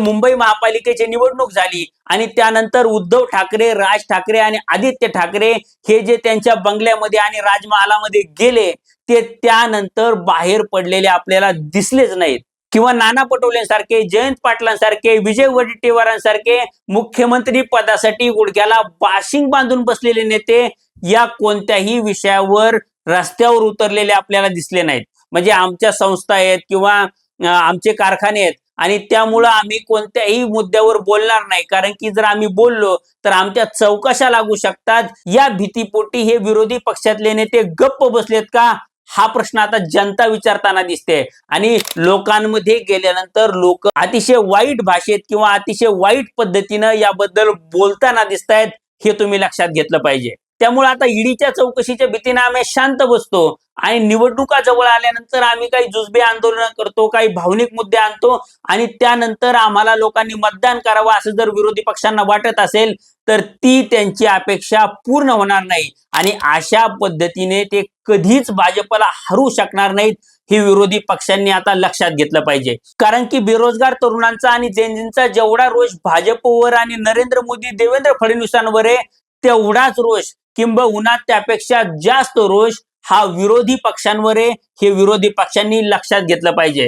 मुंबई महापालिकेची निवडणूक झाली आणि त्यानंतर उद्धव ठाकरे, राज ठाकरे आणि आदित्य ठाकरे हे जे त्यांच्या बंगल्यामध्ये आणि राजमहालामध्ये गेले ते त्यानंतर बाहेर पडलेले आपल्याला दिसलेच नाहीत. किंवा नाना पटोलेंसारखे, जयंत पाटलांसारखे, विजय वडेट्टीवारांसारखे मुख्यमंत्री पदासाठी गुडघ्याला बाशिंग बांधून बसलेले नेते या कोणत्याही विषयावर रस्त्यावर उतरलेले आपल्याला दिसले नाहीत. म्हणजे आमच्या संस्था आहेत किंवा आमचे कारखाने आहेत आणि त्यामुळं आम्ही कोणत्याही मुद्द्यावर बोलणार नाही, कारण की जर आम्ही बोललो तर आमच्या चौकशा लागू शकतात. या भीतीपोटी हे विरोधी पक्षातले नेते गप्प बसलेत का, हा प्रश्न आता जनता विचारताना दिसते. आणि लोकांमध्ये गेल्यानंतर लोक अतिशय वाईट भाषेत किंवा अतिशय वाईट पद्धतीनं याबद्दल बोलताना दिसत आहेत, हे तुम्ही लक्षात घेतलं पाहिजे. त्यामुळे आता ईडीच्या चौकशीच्या भीतीने आम्ही शांत बसतो आणि निवडणुका जवळ आल्यानंतर आम्ही काही जुजबे आंदोलन करतो, काही भावनिक मुद्दे आणतो आणि त्यानंतर आम्हाला लोकांनी मतदान करावं असं जर विरोधी पक्षांना वाटत असेल तर ती त्यांची अपेक्षा पूर्ण होणार नाही आणि अशा पद्धतीने ते कधीच भाजपला हरू शकणार नाहीत, हे विरोधी पक्षांनी आता लक्षात घेतलं पाहिजे. कारण की बेरोजगार तरुणांचा आणि जेनझींचा जेवढा रोष भाजपवर आणि नरेंद्र मोदी, देवेंद्र फडणवीसांवर आहे तेवढाच रोष किंबहुना त्यापेक्षा जास्त रोष हा विरोधी पक्षांवर आहे, हे विरोधी पक्षांनी लक्षात घेतलं पाहिजे.